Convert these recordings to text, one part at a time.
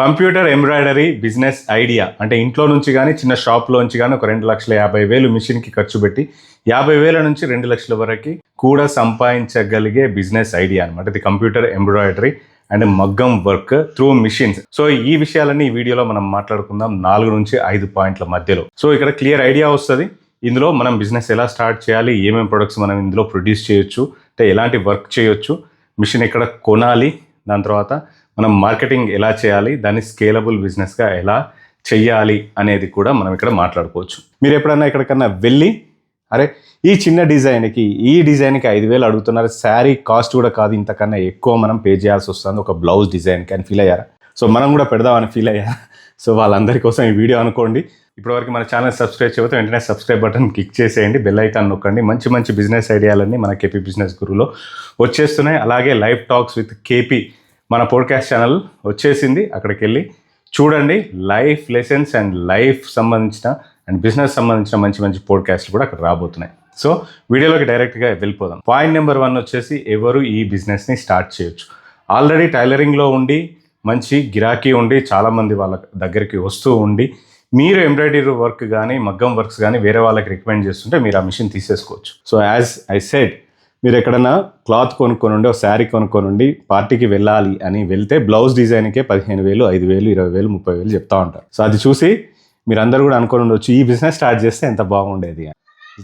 Computer embroidery business idea అంటే ఇంట్లో నుంచి కానీ చిన్న షాప్లోంచి కానీ ఒక 2,50,000 మిషన్కి ఖర్చు పెట్టి 50,000 నుంచి 2 లక్షల వరకు కూడా సంపాదించగలిగే బిజినెస్ ఐడియా అనమాట. ఇది కంప్యూటర్ ఎంబ్రాయిడరీ అండ్ మగ్గం వర్క్ త్రూ మిషన్స్. సో ఈ విషయాలన్నీ ఈ వీడియోలో మనం మాట్లాడుకుందాం 4 నుంచి 5 పాయింట్ల మధ్యలో. సో ఇక్కడ క్లియర్ ఐడియా వస్తుంది. ఇందులో మనం బిజినెస్ ఎలా స్టార్ట్ చేయాలి, ఏమేమి ప్రొడక్ట్స్ మనం ఇందులో ప్రొడ్యూస్ చేయొచ్చు, అంటే ఎలాంటి వర్క్ చేయొచ్చు, మిషన్ ఎక్కడ కొనాలి, దాని తర్వాత మనం మార్కెటింగ్ ఎలా చేయాలి, దాన్ని స్కేలబుల్ బిజినెస్గా ఎలా చెయ్యాలి అనేది కూడా మనం ఇక్కడ మాట్లాడుకోవచ్చు. మీరు ఎప్పుడన్నా ఎక్కడికన్నా వెళ్ళి అరే ఈ చిన్న డిజైన్కి 5,000 అడుగుతున్నారు, శారీ కాస్ట్ కూడా కాదు ఇంతకన్నా ఎక్కువ మనం పే చేయాల్సి వస్తుంది ఒక బ్లౌజ్ డిజైన్కి అని ఫీల్ అయ్యారా? సో మనం కూడా పెడదామని ఫీల్ అయ్యారా? సో వాళ్ళందరి కోసం ఈ వీడియో అనుకోండి. ఇప్పటివరకు మన ఛానల్ సబ్స్క్రైబ్ చేయకపోతే వెంటనే సబ్స్క్రైబ్ బటన్ క్లిక్ చేసేయండి, బెల్ ఐకాన్ నొక్కండి. మంచి మంచి బిజినెస్ ఐడియాలన్నీ మన కేపీ బిజినెస్ గురులో వచ్చేస్తున్నాయి. అలాగే లైవ్ టాక్స్ విత్ కేపీ మన పోడ్కాస్ట్ ఛానల్ వచ్చేసింది, అక్కడికి వెళ్ళి చూడండి. లైఫ్ లెసన్స్ అండ్ లైఫ్ సంబంధించిన అండ్ బిజినెస్ సంబంధించిన మంచి మంచి పోడ్కాస్ట్లు కూడా అక్కడ రాబోతున్నాయి. సో వీడియోలోకి డైరెక్ట్గా వెళ్ళిపోదాం. పాయింట్ నెంబర్ 1 వచ్చేసి ఎవరు ఈ బిజినెస్ని స్టార్ట్ చేయొచ్చు. ఆల్రెడీ టైలరింగ్లో ఉండి మంచి గిరాకీ ఉండి చాలామంది వాళ్ళ దగ్గరికి వస్తూ ఉండి మీరు ఎంబ్రాయిడరీ వర్క్ కానీ మగ్గం వర్క్స్ కానీ వేరే వాళ్ళకి రికమెండ్ చేస్తుంటే మీరు ఆ మిషన్ తీసేసుకోవచ్చు. సో యాజ్ ఐ సెడ్, మీరు ఎక్కడన్నా క్లాత్ కొనుక్కొని ఉండి ఒక శారీ కొనుక్కొని ఉండి పార్టీకి వెళ్ళాలి అని వెళ్తే బ్లౌజ్ డిజైన్కే 15,000, 5,000, 20,000, 30,000 చెప్తా ఉంటారు. సో అది చూసి మీరు అందరూ కూడా అనుకొని ఉండొచ్చు ఈ బిజినెస్ స్టార్ట్ చేస్తే ఎంత బాగుండేది అని.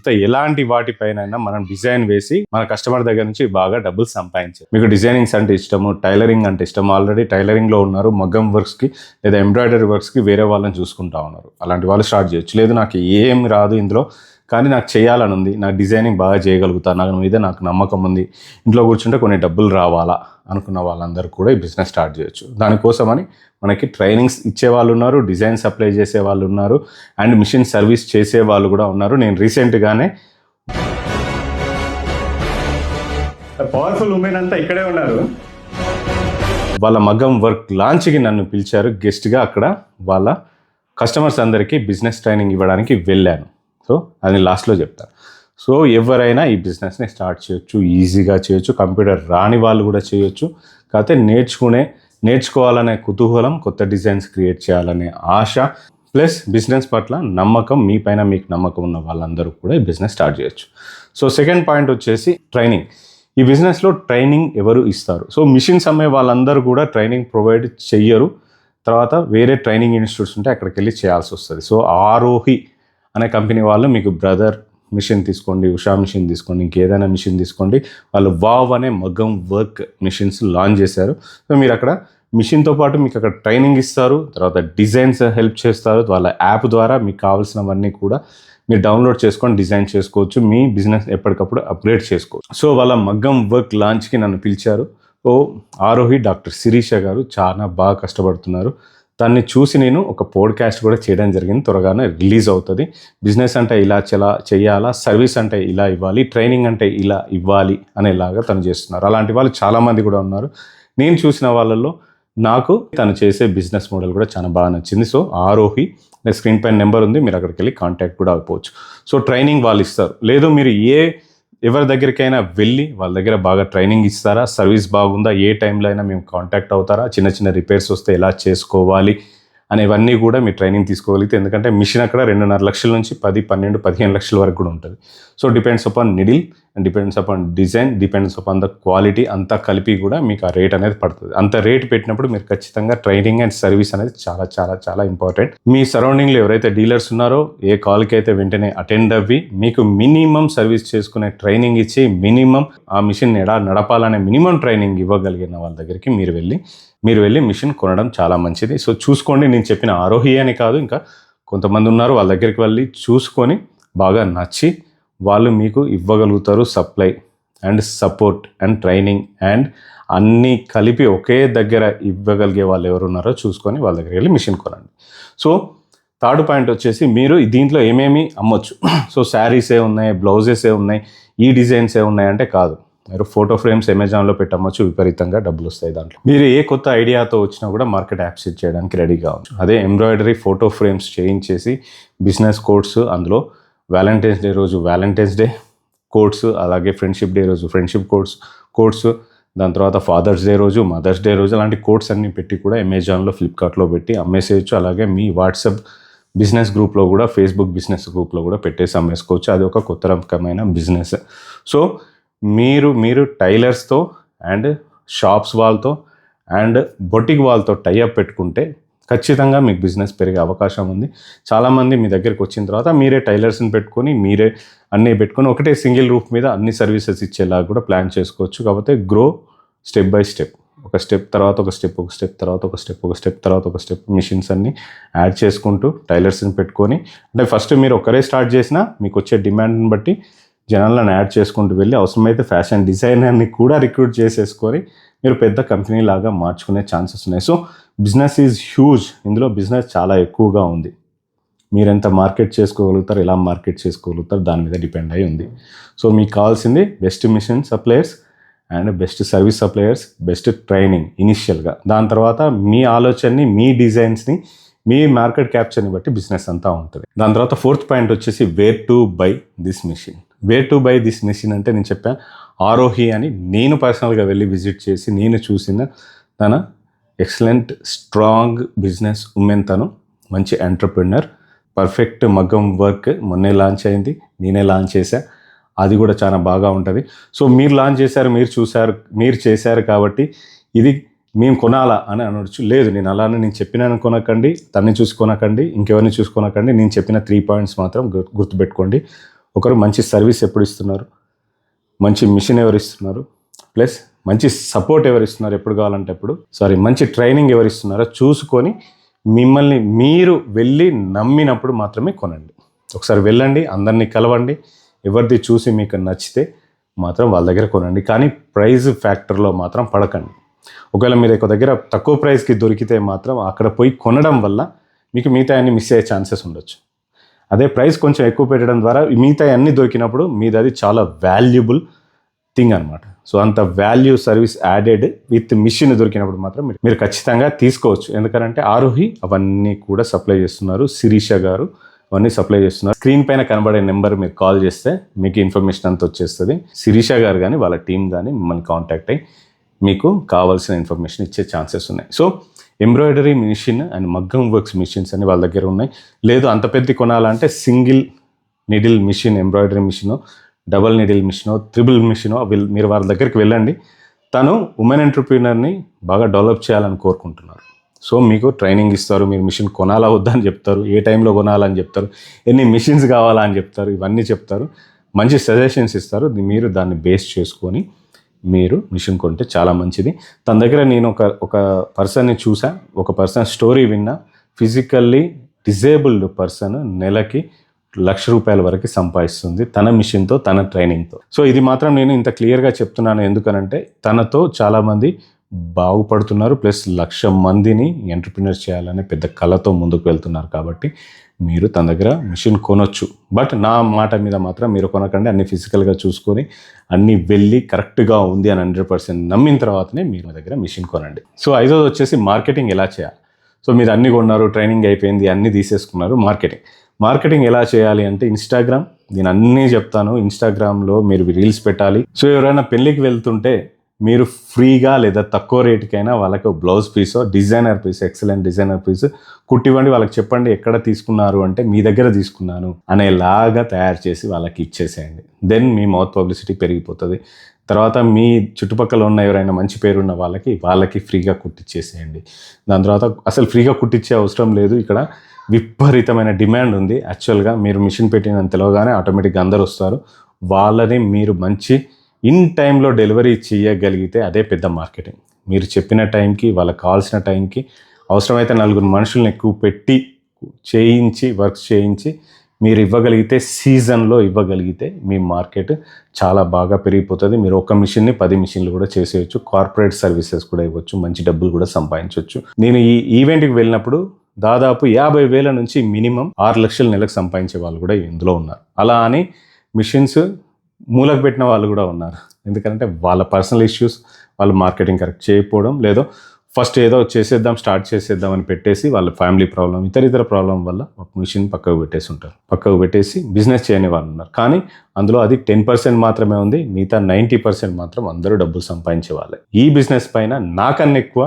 సో ఎలాంటి వాటిపైనైనా మనం డిజైన్ వేసి మన కస్టమర్ దగ్గర నుంచి బాగా డబ్బులు సంపాదించాలి. మీకు డిజైనింగ్స్ అంటే ఇష్టము, టైలరింగ్ అంటే ఇష్టము, ఆల్రెడీ టైలరింగ్లో ఉన్నారు, మగ్గం వర్క్స్కి లేదా ఎంబ్రాయిడరీ వర్క్స్కి వేరే వాళ్ళని చూసుకుంటా ఉన్నారు, అలాంటి వాళ్ళు స్టార్ట్ చేయొచ్చు. లేదు నాకు ఏం రాదు ఇందులో కానీ నాకు చేయాలని ఉంది, నాకు డిజైనింగ్ బాగా చేయగలుగుతాను, నాకు మీద నాకు నమ్మకం ఉంది, ఇంట్లో కూర్చుంటే కొన్ని డబ్బులు రావాలా అనుకున్న వాళ్ళందరూ కూడా ఈ బిజినెస్ స్టార్ట్ చేయొచ్చు. దానికోసమని మనకి ట్రైనింగ్స్ ఇచ్చే వాళ్ళు ఉన్నారు, డిజైన్ సప్లై చేసే వాళ్ళు ఉన్నారు, అండ్ మిషన్ సర్వీస్ చేసే వాళ్ళు కూడా ఉన్నారు. నేను రీసెంట్గానే పవర్ఫుల్ ఉమెన్ అంతా ఇక్కడే ఉన్నారు. వాళ్ళ మగ్గం వర్క్ లాంచ్కి నన్ను పిలిచారు గెస్ట్గా. అక్కడ వాళ్ళ కస్టమర్స్ అందరికీ బిజినెస్ ట్రైనింగ్ ఇవ్వడానికి వెళ్ళాను. సో అది లాస్ట్లో చెప్తాను. సో ఎవరైనా ఈ బిజినెస్ని స్టార్ట్ చేయొచ్చు, ఈజీగా చేయొచ్చు. కంప్యూటర్ రాని వాళ్ళు కూడా చేయొచ్చు. కాకపోతే నేర్చుకోవాలనే కుతూహలం, కొత్త డిజైన్స్ క్రియేట్ చేయాలనే ఆశ, ప్లస్ బిజినెస్ పట్ల నమ్మకం, మీ పైన మీకు నమ్మకం ఉన్న వాళ్ళందరూ కూడా ఈ బిజినెస్ స్టార్ట్ చేయొచ్చు. సో సెకండ్ పాయింట్ వచ్చేసి ట్రైనింగ్. ఈ బిజినెస్లో ట్రైనింగ్ ఎవరు ఇస్తారు? సో మిషన్స్ అమ్మే వాళ్ళందరూ కూడా ట్రైనింగ్ ప్రొవైడ్ చెయ్యరు. తర్వాత వేరే ట్రైనింగ్ ఇన్స్టిట్యూట్స్ ఉంటే అక్కడికి వెళ్ళి చేయాల్సి వస్తుంది. సో ఆరోహి అనే కంపెనీ వాళ్ళు మీకు బ్రదర్ మిషన్ తీసుకోండి, ఉషా మిషన్ తీసుకోండి, ఇంకేదైనా మిషన్ తీసుకోండి, వాళ్ళు వావ్ అనే మగ్గం వర్క్ మిషన్స్ లాంచ్ చేశారు. సో మీరు అక్కడ మిషన్తో పాటు మీకు అక్కడ ట్రైనింగ్ ఇస్తారు, తర్వాత డిజైన్స్ హెల్ప్ చేస్తారు. వాళ్ళ యాప్ ద్వారా మీకు కావాల్సినవన్నీ కూడా మీరు డౌన్లోడ్ చేసుకొని డిజైన్ చేసుకోవచ్చు, మీ బిజినెస్ ఎప్పటికప్పుడు అప్గ్రేడ్ చేసుకోవచ్చు. సో వాళ్ళ మగ్గం వర్క్ లాంచ్కి నన్ను పిలిచారు. సో ఆరోహి డాక్టర్ శిరీష గారు చాలా బాగా కష్టపడుతున్నారు. దాన్ని చూసి నేను ఒక పోడ్కాస్ట్ కూడా చేయడం జరిగింది, త్వరగానే రిలీజ్ అవుతుంది. బిజినెస్ అంటే ఇలా చేయాలా, సర్వీస్ అంటే ఇలా ఇవ్వాలి, ట్రైనింగ్ అంటే ఇలా ఇవ్వాలి అనేలాగా తను చేస్తున్నారు. అలాంటి వాళ్ళు చాలామంది కూడా ఉన్నారు. నేను చూసిన వాళ్ళల్లో నాకు తను చేసే బిజినెస్ మోడల్ కూడా చాలా బాగా నచ్చింది. సో ఆరోహి స్క్రీన్ పైన నెంబర్ ఉంది, మీరు అక్కడికి వెళ్ళి కాంటాక్ట్ కూడా అయిపోవచ్చు. సో ట్రైనింగ్ వాళ్ళు ఇస్తారు. లేదు మీరు ఎవరి దగ్గరికైనా వెళ్ళి వాళ్ళ దగ్గర బాగా ట్రైనింగ్ ఇస్తారా, సర్వీస్ బాగుందా, ఏ టైంలో అయినా మేము కాంటాక్ట్ అవుతారా, చిన్న చిన్న రిపేర్స్ వస్తే ఎలా చేసుకోవాలి అనేవన్నీ కూడా మీరు ట్రైనింగ్ తీసుకోగలిగితే, ఎందుకంటే మిషన్ అక్కడ 2.5 లక్షల నుంచి 10, 12, 15 లక్షల వరకు కూడా ఉంటుంది. So depends upon needle and depends upon design, depends upon the quality, అంతా కలిపి కూడా మీకు ఆ రేట్ అనేది పడుతుంది. అంత రేట్ పెట్టినప్పుడు మీరు ఖచ్చితంగా ట్రైనింగ్ అండ్ సర్వీస్ అనేది చాలా చాలా చాలా ఇంపార్టెంట్. మీ సరౌండింగ్లో ఎవరైతే డీలర్స్ ఉన్నారో ఏ కాల్కి అయితే వెంటనే అటెండ్ అవ్వి మీకు మినిమం సర్వీస్ చేసుకునే ట్రైనింగ్ ఇచ్చి, మినిమం ఆ మిషన్ ఎలా నడపాలనే మినిమం ట్రైనింగ్ ఇవ్వగలిగిన వాళ్ళ దగ్గరికి మీరు వెళ్ళి మిషన్ కొనడం చాలా మంచిది. సో చూసుకోండి, నేను చెప్పిన ఆరోహి అని కాదు, ఇంకా కొంతమంది ఉన్నారు, వాళ్ళ దగ్గరికి వెళ్ళి చూసుకొని బాగా నచ్చి వాళ్ళు మీకు ఇవ్వగలుగుతారు supply and support and training and అన్నీ కలిపి ఒకే దగ్గర ఇవ్వగలిగే వాళ్ళు ఎవరున్నారో చూసుకొని వాళ్ళ దగ్గరికి వెళ్ళి మిషన్ కొనండి. సో థర్డ్ పాయింట్ వచ్చేసి మీరు దీంట్లో ఏమేమి అమ్మొచ్చు. సో శారీసే ఉన్నాయి, బ్లౌజెసే ఉన్నాయి, ఈ డిజైన్సే ఉన్నాయి అంటే కాదు. మీరు ఫోటో ఫ్రేమ్స్ అమెజాన్లో పెట్టమ్మచ్చు, విపరీతంగా డబ్బులు వస్తాయి దాంట్లో. మీరు ఏ కొత్త ఐడియాతో వచ్చినా కూడా మార్కెట్ యాప్స్ చేయడానికి రెడీగా ఉంది. అదే ఎంబ్రాయిడరీ ఫోటో ఫ్రేమ్స్ చేయించేసి బిజినెస్ కోడ్స్, అందులో వ్యాలంటైన్స్ డే రోజు వ్యాలంటైన్స్ డే కోడ్స్, అలాగే ఫ్రెండ్షిప్ డే రోజు ఫ్రెండ్షిప్ కోడ్స్, దాని తర్వాత ఫాదర్స్ డే రోజు, మదర్స్ డే రోజు అలాంటి కోడ్స్ అన్నీ పెట్టి కూడా అమెజాన్లో, ఫ్లిప్కార్ట్లో పెట్టి అమ్మేసేయచ్చు. అలాగే మీ వాట్సాప్ బిజినెస్ గ్రూప్లో కూడా, ఫేస్బుక్ బిజినెస్ గ్రూప్లో కూడా పెట్టేసి అమ్మేసుకోవచ్చు. అది ఒక కొత్త రకమైన బిజినెస్. సో మీరు టైలర్స్తో అండ్ షాప్స్ వాళ్ళతో అండ్ బొటిక్ వాళ్ళతో టైఅప్ పెట్టుకుంటే ఖచ్చితంగా మీకు బిజినెస్ పెరిగే అవకాశం ఉంది. చాలామంది మీ దగ్గరికి వచ్చిన తర్వాత మీరే టైలర్స్ని పెట్టుకొని, మీరే అన్నీ పెట్టుకొని ఒకటే సింగిల్ రూఫ్ మీద అన్ని సర్వీసెస్ ఇచ్చేలాగా కూడా ప్లాన్ చేసుకోవచ్చు. కాకపోతే గ్రో స్టెప్ బై స్టెప్, ఒక స్టెప్ తర్వాత ఒక స్టెప్, ఒక స్టెప్ తర్వాత ఒక స్టెప్, ఒక స్టెప్ తర్వాత ఒక స్టెప్ మిషన్స్ అన్ని యాడ్ చేసుకుంటూ టైలర్స్ని పెట్టుకొని, అంటే ఫస్ట్ మీరు ఒకరే స్టార్ట్ చేసినా మీకు వచ్చే డిమాండ్ని బట్టి జనాలను యాడ్ చేసుకుంటూ వెళ్ళి అవసరమైతే ఫ్యాషన్ డిజైనర్ని కూడా రిక్రూట్ చేసేసుకొని మీరు పెద్ద కంపెనీ లాగా మార్చుకునే ఛాన్సెస్ ఉన్నాయి. So business is huge. ఇందులో బిజినెస్ చాలా ఎక్కువగా ఉంది. మీరు ఎంత మార్కెట్ చేసుకోగలుగుతారు, ఎలా మార్కెట్ చేసుకోగలుగుతారు దాని మీద డిపెండ్ అయి ఉంది. సో మీకు కావాల్సింది best machine suppliers and best service suppliers, best training ఇనిషియల్గా. దాని తర్వాత మీ ఆలోచనని, మీ డిజైన్స్ని, మీ మార్కెట్ క్యాప్చర్ని బట్టి బిజినెస్ అంతా ఉంటుంది. దాని తర్వాత ఫోర్త్ పాయింట్ వచ్చేసి where to buy this machine. Where to buy this machine అంటే నేను చెప్పాను ఆరోహి అని, నేను పర్సనల్గా వెళ్ళి విజిట్ చేసి నేను చూసిన తన ఎక్సలెంట్ స్ట్రాంగ్ బిజినెస్ ఉమెన్. తను మంచి ఎంటర్ప్రెన్యూర్, పర్ఫెక్ట్ మగ్గం వర్క్ మొన్నే లాంచ్ అయింది, నేనే లాంచ్ చేశా. అది కూడా చాలా బాగా ఉంటుంది. సో మీరు లాంచ్ చేశారు, మీరు చూశారు, మీరు చేశారు కాబట్టి ఇది మేము కొనాలా అని అనొచ్చు. లేదు, నేను అలానే నేను చెప్పినాను కొనకండి, తన్ని చూసుకొనకండి, ఇంకెవరిని చూసుకొనకండి. నేను చెప్పిన 3 పాయింట్స్ మాత్రం గుర్తుపెట్టుకోండి. ఒకరు మంచి సర్వీస్ ఎప్పుడు ఇస్తున్నారు, మంచి మిషన్ ఎవరు ఇస్తున్నారు, ప్లస్ మంచి సపోర్ట్ ఎవరు ఇస్తున్నారు ఎప్పుడు కావాలంటే అప్పుడు, మంచి ట్రైనింగ్ ఎవరు ఇస్తున్నారో చూసుకొని మిమ్మల్ని మీరు వెళ్ళి నమ్మినప్పుడు మాత్రమే కొనండి. ఒకసారి వెళ్ళండి, అందరినీ కలవండి, ఎవరిది చూసి మీకు నచ్చితే మాత్రం వాళ్ళ దగ్గర కొనండి. కానీ ప్రైజ్ ఫ్యాక్టర్లో మాత్రం పడకండి. ఒకవేళ మీరు ఒక దగ్గర తక్కువ ప్రైస్కి దొరికితే మాత్రం అక్కడ పోయి కొనడం వల్ల మీకు మిగతా అన్ని మిస్ అయ్యే ఛాన్సెస్ ఉండొచ్చు. అదే ప్రైస్ కొంచెం ఎక్కువ పెట్టడం ద్వారా మిగతా అన్నీ దొరికినప్పుడు మీది అది చాలా వాల్యుబుల్ థింగ్ అనమాట. సో అంత value service added with machine దొరికినప్పుడు మాత్రం మీరు ఖచ్చితంగా తీసుకోవచ్చు. ఎందుకంటే ఆరోహి అవన్నీ కూడా సప్లై చేస్తున్నారు, శిరీష గారు అవన్నీ సప్లై చేస్తున్నారు. స్క్రీన్ పైన కనబడే నెంబర్ మీరు కాల్ చేస్తే మీకు ఇన్ఫర్మేషన్ అంతా వచ్చేస్తుంది. శిరీష గారు కానీ వాళ్ళ టీం కానీ మిమ్మల్ని కాంటాక్ట్ అయ్యి మీకు కావాల్సిన ఇన్ఫర్మేషన్ ఇచ్చే ఛాన్సెస్ ఉన్నాయి. సో ఎంబ్రాయిడరీ మిషన్ అండ్ మగ్గం వర్క్స్ మిషన్స్ అని వాళ్ళ దగ్గర ఉన్నాయి. లేదు అంత పెద్ద కొనాలంటే single needle machine, embroidery machine, double needle machine, triple machine, మీరు వాళ్ళ దగ్గరికి వెళ్ళండి. తను ఉమెన్ ఎంటర్ప్రీనర్ని బాగా డెవలప్ చేయాలని కోరుకుంటున్నారు. సో మీకు ట్రైనింగ్ ఇస్తారు, మీరు మిషన్ కొనాలా వద్దా అని చెప్తారు, ఏ టైంలో కొనాలని చెప్తారు, ఎన్ని మిషన్స్ కావాలా అని చెప్తారు, ఇవన్నీ చెప్తారు, మంచి సజెషన్స్ ఇస్తారు. మీరు దాన్ని బేస్ చేసుకొని మీరు మిషన్ కొంటే చాలా మంచిది. తన దగ్గర నేను ఒక పర్సన్ని చూసా, ఒక పర్సన్ స్టోరీ విన్నా. ఫిజికల్లీ డిజేబుల్డ్ పర్సన్ నెలకి ₹1,00,000 వరకు సంపాదిస్తుంది తన మిషన్తో, తన ట్రైనింగ్తో. సో ఇది మాత్రం నేను ఇంత క్లియర్గా చెప్తున్నాను ఎందుకనంటే తనతో చాలామంది బాగుపడుతున్నారు, ప్లస్ 1,00,000 మందిని ఎంటర్ప్రినర్ చేయాలనే పెద్ద కళతో ముందుకు వెళ్తున్నారు. కాబట్టి మీరు తన దగ్గర మిషన్ కొనొచ్చు. బట్ నా మాట మీద మాత్రం మీరు కొనకండి. అన్ని ఫిజికల్గా చూసుకొని అన్నీ వెళ్ళి కరెక్ట్గా ఉంది అని 100% నమ్మిన తర్వాతనే మీరు దగ్గర మిషన్ కొనండి. సో ఐదోది వచ్చేసి మార్కెటింగ్ ఎలా చేయాలి. సో మీరు అన్నీ కొన్నారు, ట్రైనింగ్ అయిపోయింది, అన్నీ తీసేసుకున్నారు. మార్కెటింగ్ ఎలా చేయాలి అంటే ఇన్స్టాగ్రామ్, నేను అన్నీ చెప్తాను. ఇన్స్టాగ్రామ్లో మీరు రీల్స్ పెట్టాలి. సో ఎవరైనా పెళ్ళికి వెళ్తుంటే మీరు ఫ్రీగా లేదా తక్కువ రేటుకైనా వాళ్ళకి బ్లౌజ్ పీసో, designer piece, excellent designer piece కుట్టివ్వండి. వాళ్ళకి చెప్పండి ఎక్కడ తీసుకున్నారు అంటే మీ దగ్గర తీసుకున్నాను అనేలాగా తయారు చేసి వాళ్ళకి ఇచ్చేసేయండి. దెన్ మీ మౌత్ పబ్లిసిటీ పెరిగిపోతుంది. తర్వాత మీ చుట్టుపక్కల ఉన్న ఎవరైనా మంచి పేరున్న వాళ్ళకి ఫ్రీగా కుట్టిచ్చేసేయండి. దాని తర్వాత అసలు ఫ్రీగా కుట్టించే అవసరం లేదు. ఇక్కడ విపరీతమైన డిమాండ్ ఉంది. యాక్చువల్గా మీరు మిషన్ పెట్టినంత తెలవగానే ఆటోమేటిక్గా అందరు వస్తారు. వాళ్ళని మీరు మంచి ఇన్ టైంలో డెలివరీ చేయగలిగితే అదే పెద్ద మార్కెటింగ్. మీరు చెప్పిన టైంకి, వాళ్ళకి కావాల్సిన టైంకి, అవసరమైతే 4 మనుషులను ఎక్కువ పెట్టి వర్క్ చేయించి మీరు ఇవ్వగలిగితే, సీజన్లో ఇవ్వగలిగితే మీ మార్కెట్ చాలా బాగా పెరిగిపోతుంది. మీరు ఒక మిషన్ని 10 మిషన్లు కూడా చేసేయచ్చు. కార్పొరేట్ సర్వీసెస్ కూడా ఇవ్వచ్చు, మంచి డబ్బులు కూడా సంపాదించవచ్చు. నేను ఈ ఈవెంట్కి వెళ్ళినప్పుడు దాదాపు 50,000 నుంచి మినిమం 6 లక్షలు నెలకు సంపాదించే వాళ్ళు కూడా ఇందులో ఉన్నారు. అలా అని మిషన్స్ మూలకు పెట్టిన వాళ్ళు కూడా ఉన్నారు. ఎందుకంటే వాళ్ళ పర్సనల్ ఇష్యూస్, వాళ్ళు మార్కెటింగ్ కరెక్ట్ చేయకపోవడం, లేదో ఫస్ట్ ఏదో స్టార్ట్ చేసేద్దాం అని పెట్టేసి వాళ్ళ ఫ్యామిలీ ప్రాబ్లం ఇతర ప్రాబ్లం వల్ల ఒక మిషన్ పక్కకు పెట్టేసి ఉంటారు. పక్కకు పెట్టేసి బిజినెస్ చేయని వాళ్ళు ఉన్నారు. కానీ అందులో అది 10% మాత్రమే ఉంది. మిగతా 90% మాత్రం అందరూ డబ్బులు సంపాదించే వాళ్ళే. ఈ బిజినెస్ పైన నాకన్నా ఎక్కువ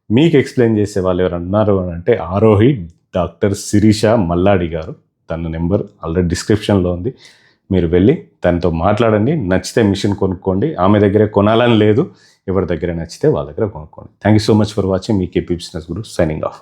మీకు ఎక్స్ప్లెయిన్ చేసే వాళ్ళు ఎవరు అన్నారు అంటే ఆరోహి డాక్టర్ శిరీష మల్లాడి గారు. తన నెంబర్ ఆల్రెడీ డిస్క్రిప్షన్లో ఉంది. మీరు వెళ్ళి తనతో మాట్లాడండి. నచ్చితే మిషన్ కొనుక్కోండి. ఆమె దగ్గరే కొనాలని లేదు, ఎవరి దగ్గర నచ్చితే వాళ్ళ దగ్గర కొనుక్కోండి. Thank you so much for watching. Me KP business Guru signing off.